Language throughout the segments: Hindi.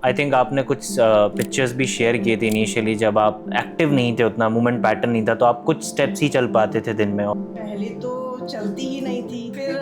आई थिंक आपने कुछ पिक्चर्स भी शेयर किए थे इनिशियली, जब आप एक्टिव नहीं थे, उतना मूवमेंट पैटर्न नहीं था, तो आप कुछ स्टेप्स ही चल पाते थे दिन में। पहले तो चलती ही नहीं थी, फिर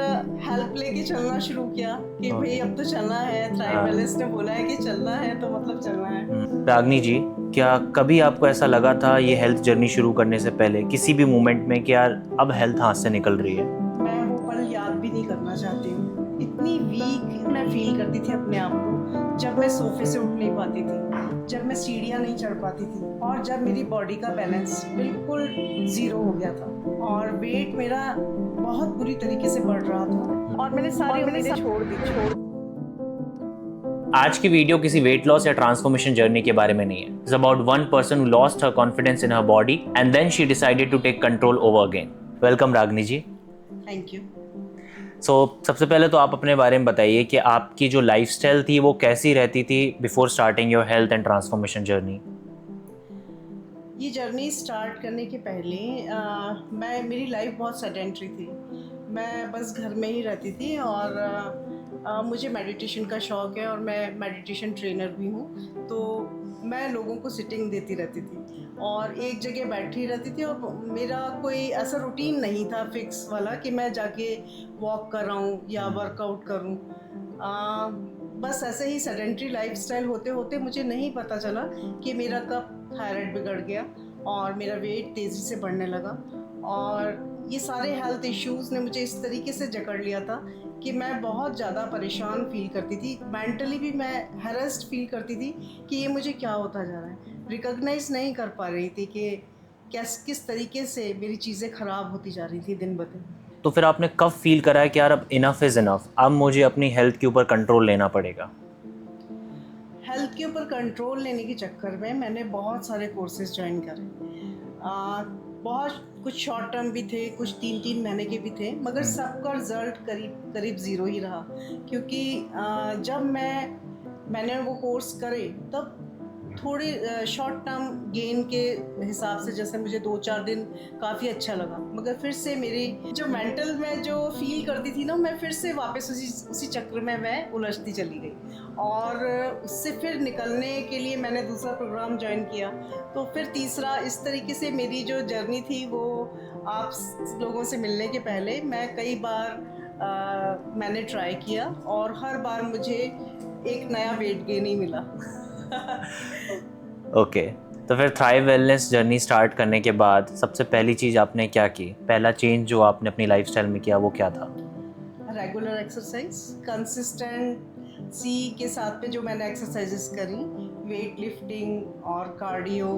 हेल्प लेके चलना शुरू किया कि भाई अब तो चलना है, थ्राइव वेलनेस ने बोला है कि चलना है तो मतलब चलना है। रागनी जी, क्या कभी आपको ऐसा लगा था ये हेल्थ जर्नी शुरू करने से पहले किसी भी मोमेंट में कि यार अब हेल्थ हाथ से निकल रही है? मैं वो पल याद भी नहीं करना चाहती हूँ। इतनी वीक मैं फील करती थी अपने आप को जब मैं सोफे से उठ नहीं पाती थी, जब मैं सीढ़ियाँ नहीं चढ़ पाती थी, और जब मेरी बॉडी का बैलेंस बिल्कुल ज़ीरो हो गया था और वेट मेरा बहुत बुरी तरीके से बढ़ रहा था और मैंने सारी उम्मीदें छोड़ दी। आज की वीडियो किसी वेट लॉस या ट्रांसफॉर्मेशन जर्नी के बारे में नहीं है। It's about one person who lost her confidence in her body and then she decided to take control over again. Welcome Ragini ji. Thank you. सबसे पहले तो आप अपने बारे में बताइए कि आपकी जो लाइफस्टाइल थी वो कैसी रहती थी before starting your health and transformation journey. ये जर्नी स्टार्ट करने के पहले मेरी लाइफ बहुत सेडेंटरी थी। मैं बस घर में ही रहती थी और मुझे मेडिटेशन का शौक़ है और मैं मेडिटेशन ट्रेनर भी हूँ। तो मैं लोगों को सिटिंग देती रहती थी और एक जगह बैठी रहती थी और मेरा कोई ऐसा रूटीन नहीं था फिक्स वाला कि मैं जाके वॉक कर रहा हूँ या वर्कआउट करूँ। बस ऐसे ही सेडेंटरी लाइफस्टाइल होते होते मुझे नहीं पता चला कि मेरा कब थायराइड बिगड़ गया और मेरा वेट तेज़ी से बढ़ने लगा। और ये सारे हेल्थ इश्यूज़ ने मुझे इस तरीके से जकड़ लिया था कि मैं बहुत ज़्यादा परेशान फील करती थी। मेंटली भी मैं हैरेस्ड फील करती थी कि ये मुझे क्या होता जा रहा है। रिकॉग्नाइज़ नहीं कर पा रही थी कि किस तरीके से मेरी चीज़ें ख़राब होती जा रही थी दिन ब दिन। तो फिर आपने कब फील करा है कि यार अब इनफ इज़ इनफ, अब मुझे अपनी हेल्थ के ऊपर कंट्रोल लेना पड़ेगा? हेल्थ के ऊपर कंट्रोल लेने के चक्कर में मैंने बहुत सारे कोर्सेज ज्वाइन करे। बहुत कुछ शॉर्ट टर्म भी थे, कुछ 3-3 महीने के भी थे, मगर सबका रिज़ल्ट करीब करीब ज़ीरो ही रहा। क्योंकि जब मैंने वो कोर्स करे तब थोड़ी शॉर्ट टर्म गेन के हिसाब से जैसे मुझे 2-4 दिन काफ़ी अच्छा लगा, मगर फिर से मेरी जो मेंटल में जो फील करती थी ना, मैं फिर से वापस उसी चक्र में मैं उलझती चली गई और उससे फिर निकलने के लिए मैंने दूसरा प्रोग्राम ज्वाइन किया। तो फिर तीसरा, इस तरीके से मेरी जो जर्नी थी वो आप लोगों से मिलने के पहले मैं कई बार मैंने ट्राई किया और हर बार मुझे एक नया वेट गेन ही मिला। ओके, तो फिर थ्राइव वेलनेस जर्नी स्टार्ट करने के बाद सबसे पहली चीज़ आपने क्या की? पहला चेंज जो आपने अपनी लाइफस्टाइल में किया वो क्या था? रेगुलर एक्सरसाइज, कंसिस्टेंसी के साथ में जो मैंने एक्सरसाइजेस करी, वेट लिफ्टिंग और कार्डियो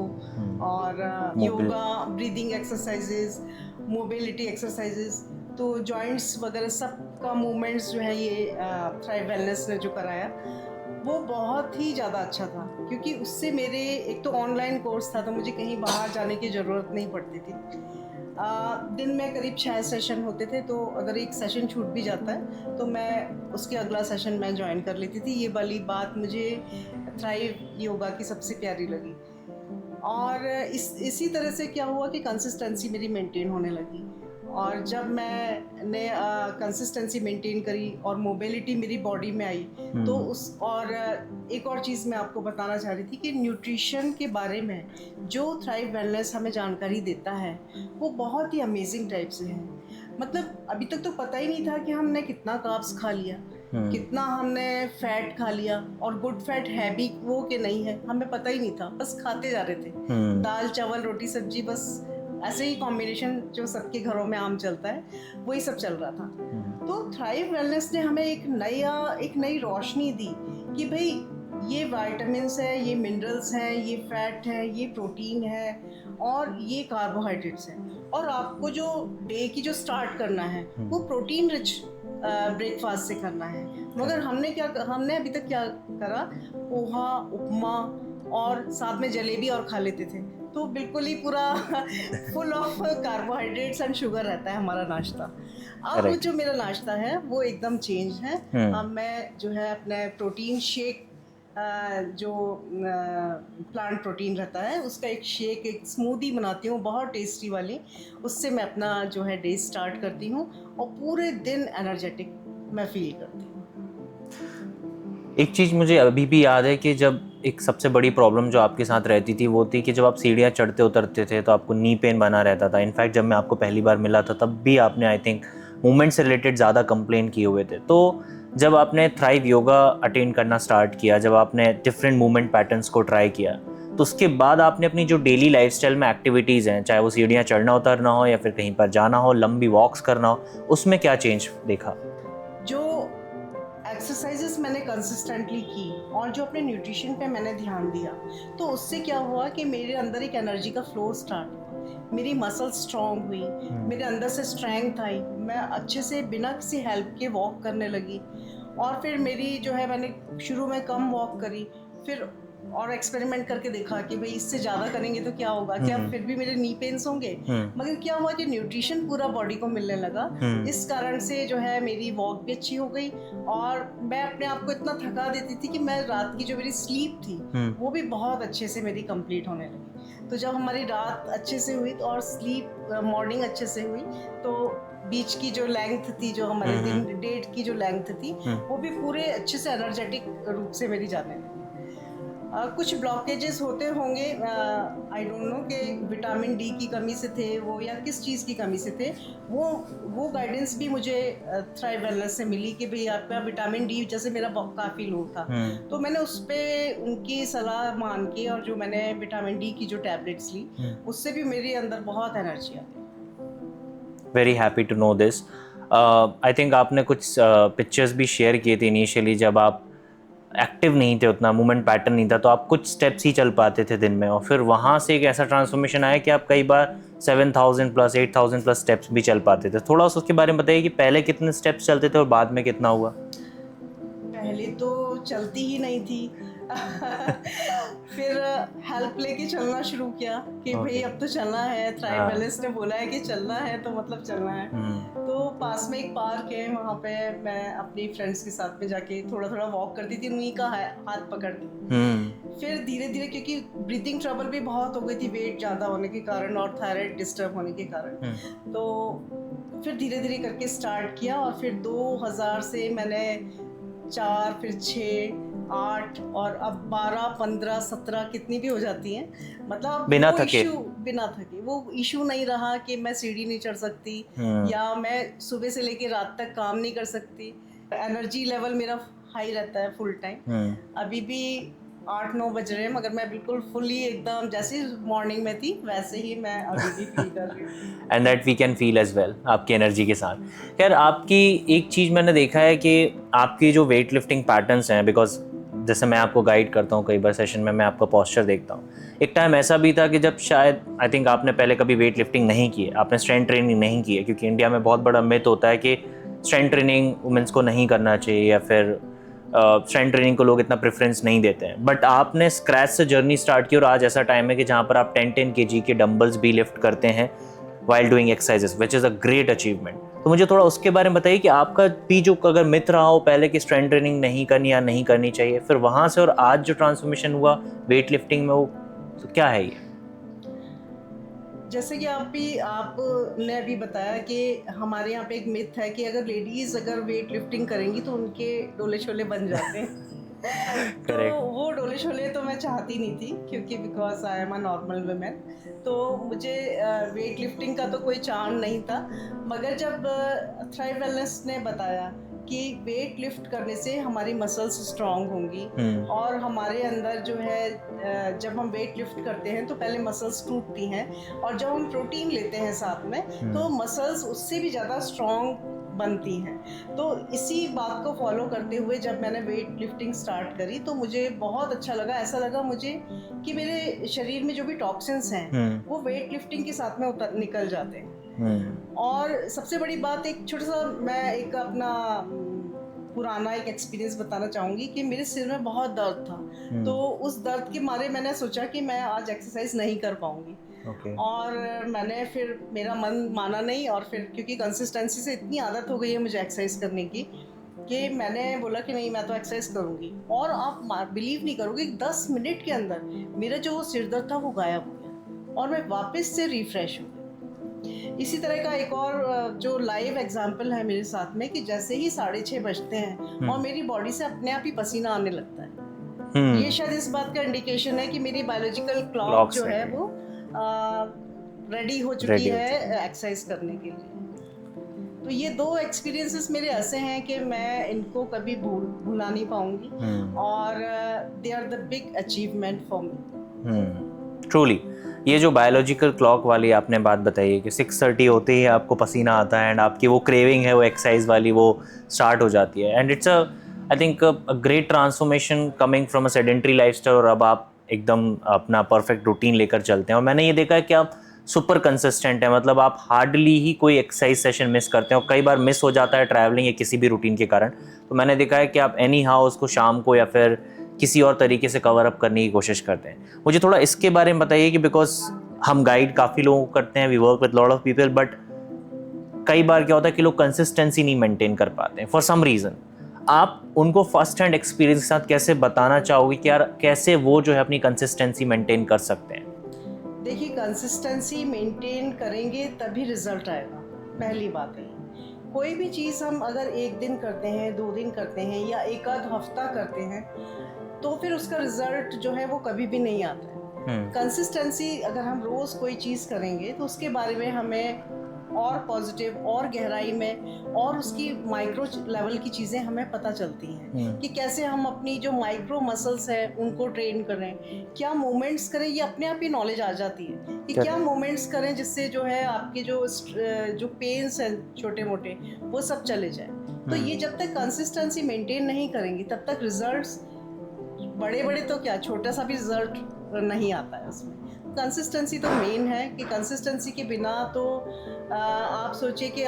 और yoga, breathing exercises, mobility exercises, तो जॉइंट्स वगैरह सब का मूवमेंट्स जो है ये थ्राइव वेलनेस ने जो कराया वो बहुत ही ज़्यादा अच्छा था। क्योंकि उससे मेरे एक तो ऑनलाइन कोर्स था तो मुझे कहीं बाहर जाने की ज़रूरत नहीं पड़ती थी। दिन में करीब 6 सेशन होते थे, तो अगर एक सेशन छूट भी जाता है तो मैं उसके अगला सेशन मैं ज्वाइन कर लेती थी। ये वाली बात मुझे थ्राइव योगा की सबसे प्यारी लगी। और इसी तरह से क्या हुआ कि कंसिस्टेंसी मेरी मेंटेन होने लगी और जब मैंने कंसिस्टेंसी मेंटेन करी और मोबिलिटी मेरी बॉडी में आई तो एक और चीज़ मैं आपको बताना चाह रही थी कि न्यूट्रिशन के बारे में जो थ्राइव वेलनेस हमें जानकारी देता है वो बहुत ही अमेजिंग टाइप से है। मतलब अभी तक तो पता ही नहीं था कि हमने कितना कार्ब्स खा लिया, कितना हमने फैट खा लिया और गुड फैट है भी वो कि नहीं है, हमें पता ही नहीं था, बस खाते जा रहे थे। दाल चावल रोटी सब्जी, बस ऐसे ही कॉम्बिनेशन जो सबके घरों में आम चलता है वही सब चल रहा था। तो थ्राइव वेलनेस ने हमें एक नई रोशनी दी कि भाई ये विटामिन्स है, ये मिनरल्स हैं, ये फैट है, ये प्रोटीन है और ये कार्बोहाइड्रेट्स हैं और आपको जो डे की जो स्टार्ट करना है वो प्रोटीन रिच ब्रेकफास्ट से करना है। मगर हमने अभी तक क्या करा, पोहा, उपमा और साथ में जलेबी और खा लेते थे। तो बिल्कुल ही पूरा full of carbohydrates and sugar रहता है हमारा नाश्ता। अब Correct. जो मेरा नाश्ता है वो एकदम चेंज है। अब मैं जो है अपने प्रोटीन शेक, जो प्लांट प्रोटीन रहता है उसका एक शेक, एक स्मूदी बनाती हूँ बहुत टेस्टी वाली। उससे मैं अपना जो है डे स्टार्ट करती हूँ और पूरे दिन एनर्जेटिक मैं फील करती हूँ। एक चीज़ मुझे अभी भी याद है कि जब एक सबसे बड़ी प्रॉब्लम जो आपके साथ रहती थी वो थी कि जब आप सीढ़ियाँ चढ़ते उतरते थे तो आपको नी पेन बना रहता था। इनफैक्ट जब मैं आपको पहली बार मिला था तब भी आपने आई थिंक मूवमेंट से रिलेटेड ज़्यादा कंप्लेन किए हुए थे। तो जब आपने थ्राइव योगा अटेंड करना स्टार्ट किया, जब आपने डिफरेंट मूवमेंट पैटर्न्स को ट्राई किया, तो उसके बाद आपने अपनी जो डेली लाइफस्टाइल में एक्टिविटीज़ हैं, चाहे वो सीढ़ियाँ चढ़ना उतरना हो या फिर कहीं पर जाना हो, लंबी वॉक्स करना हो, उसमें क्या चेंज देखा? जो एक्सरसाइजेस मैंने कंसिस्टेंटली की और जो अपने न्यूट्रिशन पे मैंने ध्यान दिया, तो उससे क्या हुआ कि मेरे अंदर एक एनर्जी का फ्लो स्टार्ट हुआ, मेरी मसल स्ट्रांग हुई, मेरे अंदर से स्ट्रेंथ आई, मैं अच्छे से बिना किसी हेल्प के वॉक करने लगी। और फिर मेरी जो है, मैंने शुरू में कम वॉक करी, फिर और एक्सपेरिमेंट करके देखा कि भाई इससे ज़्यादा करेंगे तो क्या होगा, क्या फिर भी मेरे नी पेन्स होंगे। मगर क्या हुआ कि न्यूट्रिशन पूरा बॉडी को मिलने लगा, इस कारण से जो है मेरी वॉक भी अच्छी हो गई और मैं अपने आप को इतना थका देती थी कि मैं रात की जो मेरी स्लीप थी वो भी बहुत अच्छे से मेरी कंप्लीट होने लगी। तो जब हमारी रात अच्छे से हुई और स्लीप मॉर्निंग अच्छे से हुई, तो बीच की जो लेंथ थी, जो हमारे दिन डेट की जो लेंथ थी, वो भी पूरे अच्छे से एनर्जेटिक रूप से मेरी जाने लगी। कुछ ब्लॉकेजेस होते होंगे, आई डोंट नो कि विटामिन डी की कमी से थे वो या किस चीज़ की कमी से थे। वो गाइडेंस भी मुझे थ्राइव वेलनेस से मिली कि भाई आपका विटामिन डी, जैसे मेरा काफ़ी लो था, तो मैंने उस पर उनकी सलाह मान के और जो मैंने विटामिन डी की जो टैबलेट्स ली, उससे भी मेरे अंदर बहुत एनर्जी आ गई। Very happy to know this. I think आपने कुछ पिक्चर्स भी शेयर किए थे इनिशियली, जब आप एक्टिव नहीं थे, उतना मूवमेंट पैटर्न नहीं था, तो आप कुछ स्टेप्स ही चल पाते थे दिन में, और फिर वहाँ से एक ऐसा ट्रांसफॉर्मेशन आया कि आप कई बार 7,000 प्लस 8,000 प्लस स्टेप्स भी चल पाते थे। थोड़ा सा उसके बारे में बताइए कि पहले कितने स्टेप्स चलते थे और बाद में कितना हुआ? पहले तो चलती ही नहीं थी। फिर हेल्प लेके चलना शुरू किया कि भाई अब तो चलना है, थ्राइव वेलनेस ने बोला है कि चलना है तो मतलब चलना है। तो पास में एक पार्क है, वहाँ पे मैं अपनी फ्रेंड्स के साथ में जाके थोड़ा थोड़ा वॉक करती थी, उन्हीं का हाथ पकड़ के। फिर धीरे धीरे, क्योंकि ब्रीथिंग ट्रबल भी बहुत हो गई थी वेट ज़्यादा होने के कारण और थायराइड डिस्टर्ब होने के कारण, तो फिर धीरे धीरे करके स्टार्ट किया। और फिर 2000 से मैंने 4, फिर 6, 8 और अब 12, 15, 17 कितनी भी हो जाती हैं, मतलब बिना वो थके। बिना थके वो इशू नहीं रहा कि मैं सीढ़ी नहीं चढ़ सकती या मैं सुबह से लेके रात तक काम नहीं कर सकती। एनर्जी लेवल मेरा हाई रहता है फुल टाइम। अभी भी 8-9 बज रहे हैं, मगर मैं बिल्कुल फुली एकदम जैसे मॉर्निंग में थी वैसे ही मैं अभी भी फील कर रही हूँ। And that we can feel as well आपकी एनर्जी के साथ। खैर, आपकी एक चीज़ मैंने देखा है कि आपकी जो वेट लिफ्टिंग पैटर्न्स हैं, बिकॉज जैसे मैं आपको गाइड करता हूँ कई बार सेशन में, मैं आपका पोस्चर देखता हूँ। एक टाइम ऐसा भी था कि जब शायद आई थिंक आपने पहले कभी वेट लिफ्टिंग नहीं की है, आपने स्ट्रेंथ ट्रेनिंग नहीं की है, क्योंकि इंडिया में बहुत बड़ा मिथ होता है कि स्ट्रेंथ ट्रेनिंग वुमेंस को नहीं करना चाहिए या फिर स्ट्रेंथ ट्रेनिंग को लोग इतना प्रेफरेंस नहीं देते हैं। बट आपने स्क्रैच से जर्नी स्टार्ट की और आज ऐसा टाइम है कि जहाँ पर आप 10-10 kg के डंबल्स भी लिफ्ट करते हैं while doing exercises, which is a great achievement। तो मुझे थोड़ा उसके बारे में बताइए कि आपका भी जो अगर मिथ रहा हो पहले कि स्ट्रेंथ ट्रेनिंग नहीं करनी या नहीं करनी चाहिए, फिर वहाँ से और आज जो ट्रांसफॉर्मेशन हुआ वेट लिफ्टिंग में, वो तो क्या है ये? जैसे कि आपने अभी बताया कि हमारे यहाँ पे एक मिथ है कि अगर लेडीज अगर वेट लिफ्टिंग करेंगी तो उनके डोले शोले बन जाते हैं। तो वो डोले शोले तो मैं चाहती नहीं थी, क्योंकि because I am a normal women, तो मुझे वेट लिफ्टिंग का तो कोई चार्म नहीं था। मगर जब थ्राइव वेलनेस ने बताया कि वेट लिफ्ट करने से हमारी मसल्स स्ट्रांग होंगी और हमारे अंदर जो है, जब हम वेट लिफ्ट करते हैं तो पहले मसल्स टूटती हैं और जब हम प्रोटीन लेते हैं साथ में तो मसल्स उससे भी ज़्यादा स्ट्रांग बनती हैं। तो इसी बात को फॉलो करते हुए जब मैंने वेट लिफ्टिंग स्टार्ट करी तो मुझे बहुत अच्छा लगा। ऐसा लगा मुझे कि मेरे शरीर में जो भी टॉक्सिन्स हैं वो वेट लिफ्टिंग के साथ में निकल जाते हैं। और सबसे बड़ी बात, एक छोटा सा मैं एक अपना पुराना एक एक्सपीरियंस बताना चाहूँगी कि मेरे सिर में बहुत दर्द था। तो उस दर्द के मारे मैंने सोचा कि मैं आज एक्सरसाइज नहीं कर पाऊँगी। और मैंने फिर, मेरा मन माना नहीं, और फिर क्योंकि कंसिस्टेंसी से इतनी आदत हो गई है मुझे एक्सरसाइज करने की कि मैंने बोला कि नहीं, मैं तो एक्सरसाइज करूँगी। और आप बिलीव नहीं करोगे, 10 मिनट के अंदर मेरा जो सिर दर्द था वो गायब हो गया और मैं वापस से रिफ्रेश हो गई। इसी तरह का एक और जो लाइव एग्जांपल है मेरे साथ में कि जैसे ही 6:30 बजते हैं और मेरी बॉडी से अपने आप ही पसीना आने लगता है, ये शायद इस बात का इंडिकेशन है कि मेरी बायोलॉजिकल क्लॉक जो है वो रेडी हो चुकी है एक्सरसाइज करने के लिए। तो ये 2 एक्सपीरियंसेस मेरे ऐसे हैं कि मैं इनको कभी भुला नहीं पाऊंगी और they are the big achievement for me. Truly ये जो बायोलॉजिकल क्लॉक वाली आपने बात बताई है कि 6:30 होते ही आपको पसीना आता है एंड आपकी वो क्रेविंग है वो एक्सरसाइज वाली वो स्टार्ट हो जाती है and it's I think a great transformation coming from a sedentary lifestyle और अब आप एकदम अपना परफेक्ट रूटीन लेकर चलते हैं। और मैंने ये देखा है कि आप सुपर कंसिस्टेंट है, मतलब आप हार्डली ही कोई एक्सरसाइज सेशन मिस करते हैं और कई बार मिस हो जाता है ट्रैवलिंग या किसी भी रूटीन के कारण। तो मैंने देखा है कि आप एनी हाउ उसको शाम को या फिर किसी और तरीके से कवर अप करने की कोशिश करते हैं। मुझे थोड़ा इसके बारे में बताइए कि बिकॉज हम गाइड काफ़ी लोगों को करते हैं, we work with lot of people, but कई बार क्या होता है कि लोग कंसिस्टेंसी नहीं मेंटेन कर पाते हैं फॉर सम रीज़न। आप उनको फर्स्ट हैंड एक्सपीरियंस के साथ कैसे बताना चाहोगे कि यार कैसे वो जो है अपनी कंसिस्टेंसी मेंटेन कर सकते हैं? देखिए, कंसिस्टेंसी मेंटेन करेंगे तभी रिजल्ट आएगा, पहली बात है। कोई भी चीज़ हम अगर 1 दिन करते हैं, 2 दिन करते हैं या 1 आध हफ्ता करते हैं तो फिर उसका रिजल्ट जो है वो कभी भी नहीं आता है। कंसिस्टेंसी अगर हम रोज़ कोई चीज़ करेंगे तो उसके बारे में हमें और पॉजिटिव और गहराई में और उसकी माइक्रो लेवल की चीज़ें हमें पता चलती हैं कि कैसे हम अपनी जो माइक्रो मसल्स हैं उनको ट्रेन करें, क्या मूवमेंट्स करें, ये अपने आप ही नॉलेज आ जाती है कि क्या मूवमेंट्स करें जिससे जो है आपके जो पेन्स हैं छोटे मोटे वो सब चले जाए। तो ये जब तक कंसिस्टेंसी मेंटेन नहीं करेंगी तब तक रिजल्ट्स बड़े बड़े तो क्या, छोटा सा भी रिजल्ट नहीं आता है उसमें। कंसिस्टेंसी तो मेन है कि कंसिस्टेंसी के बिना तो आप सोचिए कि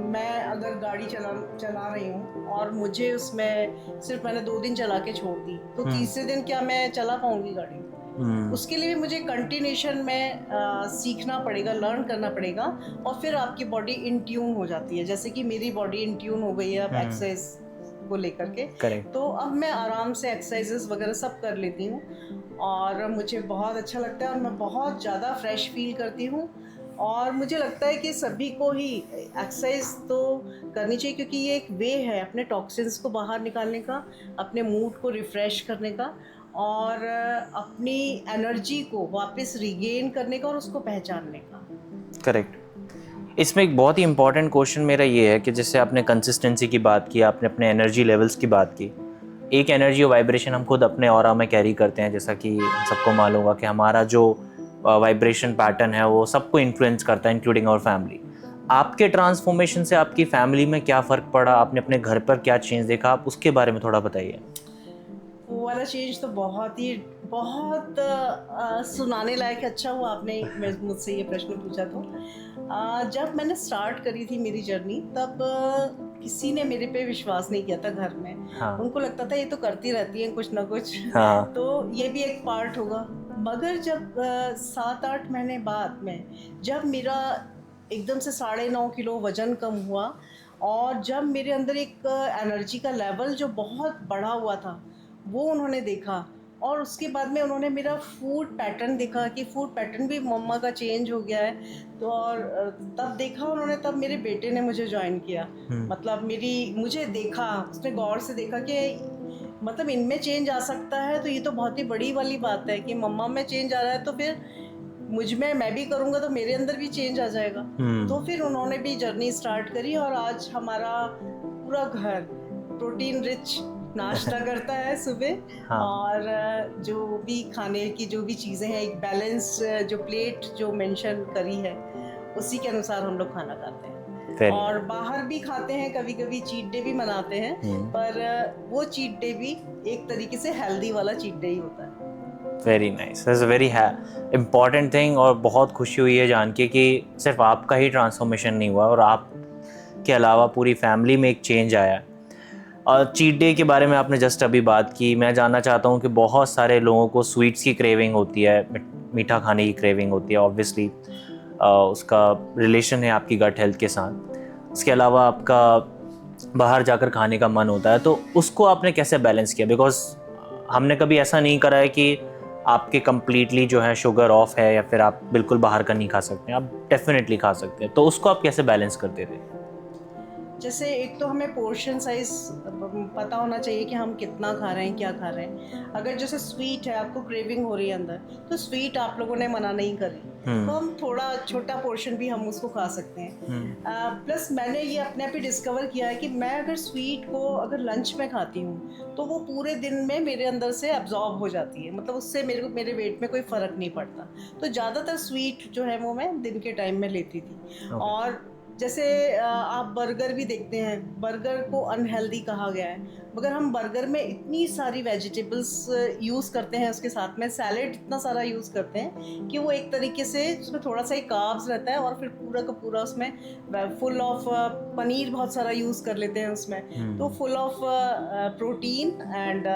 मैं अगर गाड़ी चला रही हूँ और मुझे उसमें सिर्फ मैंने 2 दिन चला के छोड़ दी तो तीसरे दिन क्या मैं चला पाऊंगी गाड़ी? उसके लिए भी मुझे कंटिन्यूशन में सीखना पड़ेगा, लर्न करना पड़ेगा और फिर आपकी बॉडी इन ट्यून हो जाती है। जैसे कि मेरी बॉडी इन ट्यून हो गई है अब एक्सरसाइज को लेकर के, तो अब मैं आराम से एक्सरसाइजेस वगैरह सब कर लेती हूँ और मुझे बहुत अच्छा लगता है और मैं बहुत ज़्यादा फ्रेश फील करती हूँ। और मुझे लगता है कि सभी को ही एक्सरसाइज तो करनी चाहिए क्योंकि ये एक वे है अपने टॉक्सिन्स को बाहर निकालने का, अपने मूड को रिफ़्रेश करने का और अपनी एनर्जी को वापस रिगेन करने का और उसको पहचानने का। करेक्ट। इसमें एक बहुत ही इंपॉर्टेंट क्वेश्चन मेरा ये है कि जैसे आपने कंसिस्टेंसी की बात की, आपने अपने एनर्जी लेवल्स की बात की। एक एनर्जी और वाइब्रेशन हम खुद अपने ऑरा में कैरी करते हैं, जैसा कि सबको मालूम होगा कि हमारा जो वाइब्रेशन पैटर्न है वो सबको इन्फ्लुएंस करता है इंक्लूडिंग आवर फैमिली। आपके ट्रांसफॉर्मेशन से आपकी फैमिली में क्या फ़र्क पड़ा, आपने अपने घर पर क्या चेंज देखा, आप उसके बारे में थोड़ा बताइए। वो वाला चेंज तो बहुत सुनाने लायक। अच्छा हुआ आपने मुझसे ये प्रश्न पूछा। तो जब मैंने स्टार्ट करी थी मेरी जर्नी तब किसी ने मेरे पे विश्वास नहीं किया था घर में। उनको लगता था ये तो करती रहती है कुछ ना कुछ, तो ये भी एक पार्ट होगा। मगर जब 7-8 महीने बाद में जब मेरा एकदम से 9.5 किलो वज़न कम हुआ और जब मेरे अंदर एक एनर्जी का लेवल जो बहुत बढ़ा हुआ था वो उन्होंने देखा और उसके बाद में उन्होंने मेरा फूड पैटर्न देखा कि फूड पैटर्न भी मम्मा का चेंज हो गया है। तो और तब देखा उन्होंने, तब मेरे बेटे ने मुझे ज्वाइन किया। मतलब मुझे देखा, उसने गौर से देखा कि मतलब इनमें चेंज आ सकता है, तो ये तो बहुत ही बड़ी वाली बात है कि मम्मा में चेंज आ रहा है तो फिर मुझ में मैं भी करूँगा तो मेरे अंदर भी चेंज आ जाएगा। तो फिर उन्होंने भी जर्नी स्टार्ट करी और आज हमारा पूरा घर प्रोटीन रिच नाश्ता करता है सुबह। और जो भी खाने की जो भी चीज़ें हैं, एक बैलेंस जो प्लेट जो मेंशन करी है उसी के अनुसार हम लोग खाना खाते हैं। और बाहर भी खाते हैं, कभी कभी चीट डे भी मनाते हैं, पर वो चीट डे भी एक तरीके से हेल्दी वाला चीट डे ही होता है। Very nice, that's a very important thing. और बहुत खुशी हुई है जान के कि सिर्फ आपका ही ट्रांसफॉर्मेशन नहीं हुआ और आप के अलावा पूरी फैमिली में एक चेंज आया। और चीट डे के बारे में आपने जस्ट अभी बात की, मैं जानना चाहता हूँ कि बहुत सारे लोगों को स्वीट्स की क्रेविंग होती है, मीठा खाने की क्रेविंग होती है। ऑब्वियसली उसका रिलेशन है आपकी गट हेल्थ के साथ। उसके अलावा आपका बाहर जाकर खाने का मन होता है, तो उसको आपने कैसे बैलेंस किया? बिकॉज हमने कभी ऐसा नहीं करा है कि आपके कम्प्लीटली जो है शुगर ऑफ है या फिर आप बिल्कुल बाहर का नहीं खा सकते, आप डेफिनेटली खा सकते हैं, तो उसको आप कैसे बैलेंस करते थे? जैसे एक तो हमें पोर्शन साइज पता होना चाहिए कि हम कितना खा रहे हैं, क्या खा रहे हैं। अगर जैसे स्वीट है, आपको क्रेविंग हो रही है अंदर, तो स्वीट आप लोगों ने मना नहीं करी, तो हम थोड़ा छोटा पोर्शन भी हम उसको खा सकते हैं। प्लस मैंने ये अपने आप ही डिस्कवर किया है कि मैं अगर स्वीट को अगर लंच में खाती हूँ तो वो पूरे दिन में मेरे अंदर से एब्जॉर्ब हो जाती है, मतलब उससे मेरे वेट में कोई फ़र्क नहीं पड़ता। तो ज़्यादातर स्वीट जो है वो मैं दिन के टाइम में लेती थी। और जैसे आप बर्गर भी देखते हैं, बर्गर को अनहेल्दी कहा गया है, मगर हम बर्गर में इतनी सारी वेजिटेबल्स यूज़ करते हैं, उसके साथ में सैलेड इतना सारा यूज़ करते हैं कि वो एक तरीके से उसमें थोड़ा सा ही कार्ब्स रहता है, और फिर पूरा का पूरा उसमें फुल ऑफ पनीर बहुत सारा यूज़ कर लेते हैं उसमें, तो full of protein and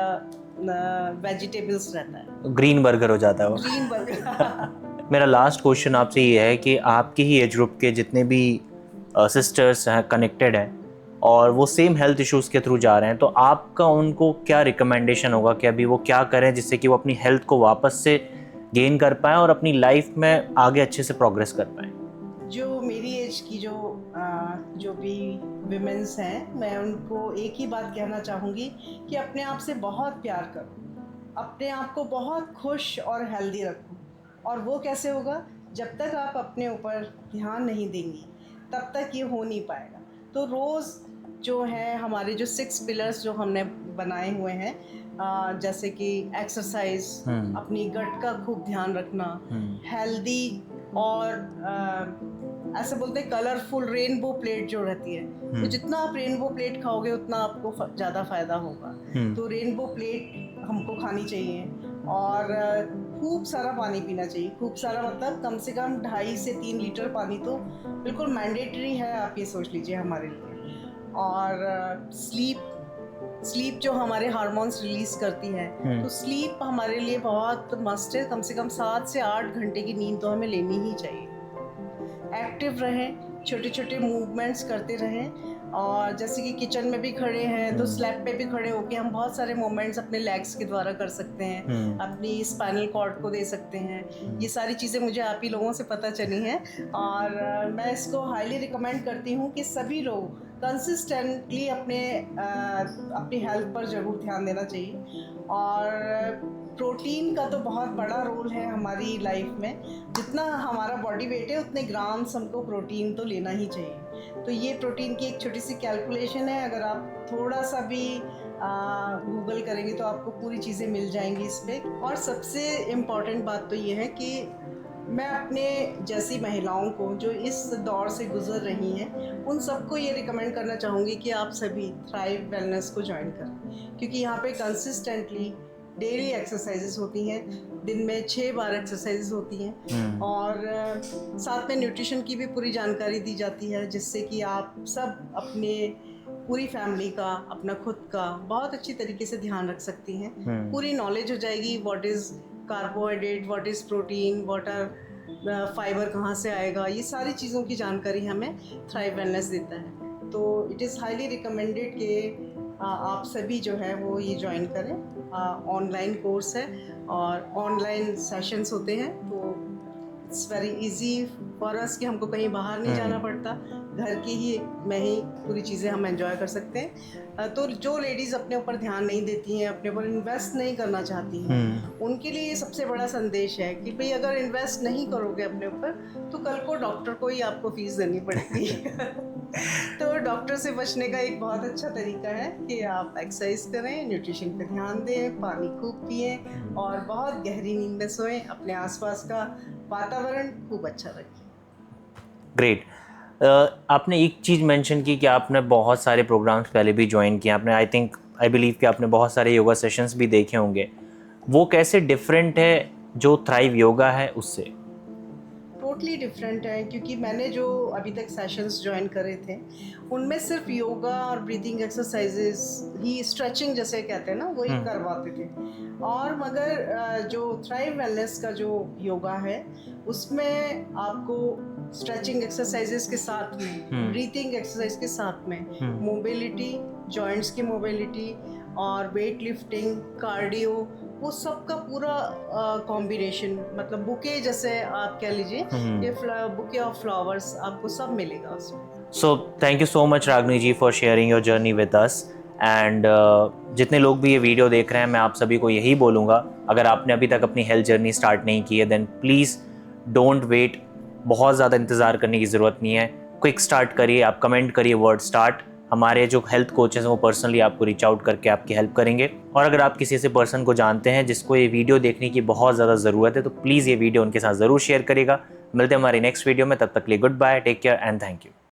vegetables रहता है। ग्रीन बर्गर हो जाता है वो। Green burger. मेरा लास्ट क्वेश्चन आपसे ये है कि आपकी ही एज ग्रुप के जितने भी सिस्टर्स हैं, कनेक्टेड हैं, और वो सेम हेल्थ इश्यूज़ के थ्रू जा रहे हैं, तो आपका उनको क्या रिकमेंडेशन होगा कि अभी वो क्या करें जिससे कि वो अपनी हेल्थ को वापस से गेन कर पाएँ और अपनी लाइफ में आगे अच्छे से प्रोग्रेस कर पाएँ? जो मेरी एज की जो भी विमेंस हैं, मैं उनको एक ही बात कहना चाहूँगी कि अपने आप से बहुत प्यार करो, अपने आप को बहुत खुश और हेल्दी रखो। और वो कैसे होगा? जब तक आप अपने ऊपर ध्यान नहीं देंगी तब तक ये हो नहीं पाएगा। तो रोज़ जो है हमारे जो 6 पिलर्स जो हमने बनाए हुए हैं, जैसे कि एक्सरसाइज, अपनी गट का खूब ध्यान रखना, हेल्दी, और ऐसे बोलते हैं कलरफुल रेनबो प्लेट जो रहती है, तो जितना आप रेनबो प्लेट खाओगे उतना आपको ज़्यादा फायदा होगा। तो रेनबो प्लेट हमको खानी चाहिए, और खूब सारा पानी पीना चाहिए। खूब सारा मतलब कम से कम 2.5 से 3 लीटर पानी तो बिल्कुल मैंडेटरी है, आप ये सोच लीजिए हमारे लिए। और स्लीप जो हमारे हार्मोन्स रिलीज करती है, तो स्लीप हमारे लिए बहुत मस्ट है। कम से कम 7 से 8 घंटे की नींद तो हमें लेनी ही चाहिए। एक्टिव रहें, छोटे छोटे मूवमेंट्स करते रहें, और जैसे कि किचन में भी खड़े हैं तो स्लैब पे भी खड़े होके हम बहुत सारे मूवमेंट्स अपने लेग्स के द्वारा कर सकते हैं, अपनी स्पाइनल कॉर्ड को दे सकते हैं। ये सारी चीज़ें मुझे आप ही लोगों से पता चली हैं, और मैं इसको हाईली रिकमेंड करती हूँ कि सभी लोग कंसिस्टेंटली अपनी हेल्थ पर ज़रूर ध्यान देना चाहिए। और प्रोटीन का तो बहुत बड़ा रोल है हमारी लाइफ में। जितना हमारा बॉडी वेट है उतने ग्राम्स हमको प्रोटीन तो लेना ही चाहिए। तो ये प्रोटीन की एक छोटी सी कैलकुलेशन है, अगर आप थोड़ा सा भी गूगल करेंगे तो आपको पूरी चीज़ें मिल जाएंगी इस पर। और सबसे इम्पॉर्टेंट बात तो ये है कि मैं अपने जैसी महिलाओं को जो इस दौर से गुजर रही हैं, उन सबको ये रिकमेंड करना चाहूँगी कि आप सभी थ्राइव वेलनेस को ज्वाइन करें, क्योंकि यहाँ पे कंसिस्टेंटली डेली एक्सरसाइजेस होती हैं, दिन में 6 बार एक्सरसाइजेस होती हैं, और साथ में न्यूट्रिशन की भी पूरी जानकारी दी जाती है, जिससे कि आप सब अपने पूरी फैमिली का, अपना खुद का बहुत अच्छी तरीके से ध्यान रख सकती हैं। पूरी नॉलेज हो जाएगी, what is carbohydrate, what is protein, what are fibre कहाँ से आएगा, ये सारी चीज़ों की जानकारी हमें थ्राइव वेलनेस देता है। तो इट इज़ हाईली रिकमेंडेड कि आप सभी जो है वो ये ज्वाइन करें। ऑनलाइन कोर्स है और ऑनलाइन सेशंस होते हैं, तो it's very easy for us कि हमको कहीं बाहर नहीं जाना पड़ता, घर की ही में ही पूरी चीज़ें हम एंजॉय कर सकते हैं। तो जो लेडीज़ अपने ऊपर ध्यान नहीं देती हैं, अपने ऊपर इन्वेस्ट नहीं करना चाहती हैं, उनके लिए ये सबसे बड़ा संदेश है कि भाई अगर इन्वेस्ट नहीं करोगे अपने ऊपर तो कल को डॉक्टर को ही आपको फीस देनी पड़ेगी। तो डॉक्टर से बचने का एक बहुत अच्छा तरीका है कि आप एक्सरसाइज करें, न्यूट्रिशन पे ध्यान दें, पानी खूब पिएं, और बहुत गहरी नींद में सोएं, अपने आसपास का वातावरण खूब अच्छा रखें। ग्रेट। आपने एक चीज़ मेंशन की कि आपने बहुत सारे प्रोग्राम्स पहले भी ज्वाइन किए, आपने आई बिलीव कि आपने बहुत सारे योगा सेशंस भी देखे होंगे। वो कैसे डिफरेंट है जो थ्राइव योगा है उससे? टोटली डिफरेंट है, क्योंकि मैंने जो अभी तक सेशंस ज्वाइन करे थे उनमें सिर्फ योगा और ब्रीथिंग एक्सरसाइजेस ही, स्ट्रेचिंग जैसे कहते हैं ना, वही करवाते थे। और मगर जो थ्राइव वेलनेस का जो योगा है उसमें आपको स्ट्रेचिंग एक्सरसाइजेस के साथ में, ब्रीथिंग एक्सरसाइज के साथ में मोबिलिटी, जॉइंट्स की मोबिलिटी, और वेट लिफ्टिंग, कार्डियो, वो सबका पूरा कॉम्बिनेशन, मतलब बुके जैसे आप कह लीजिए, ये बुके ऑफ फ्लावर्स आपको सब मिलेगा उसमें। So thank you so much Ragini ji for sharing your journey with us. And जितने लोग भी ये वीडियो देख रहे हैं, मैं आप सभी को यही बोलूँगा, अगर आपने अभी तक अपनी हेल्थ जर्नी स्टार्ट नहीं की है देन प्लीज़ डोंट वेट, बहुत ज़्यादा इंतज़ार करने की ज़रूरत नहीं है, क्विक स्टार्ट करिए। आप कमेंट करिए वर्ड स्टार्ट, हमारे जो हेल्थ कोचेस हैं वो पर्सनली आपको रीच आउट करके आपकी हेल्प करेंगे। और अगर आप किसी ऐसे पर्सन को जानते हैं जिसको ये वीडियो देखने की बहुत ज़्यादा ज़रूरत है तो प्लीज़ ये वीडियो उनके साथ ज़रूर शेयर करिएगा। मिलते हैं हमारी नेक्स्ट वीडियो में, तब तक के लिए goodbye, take care and thank you.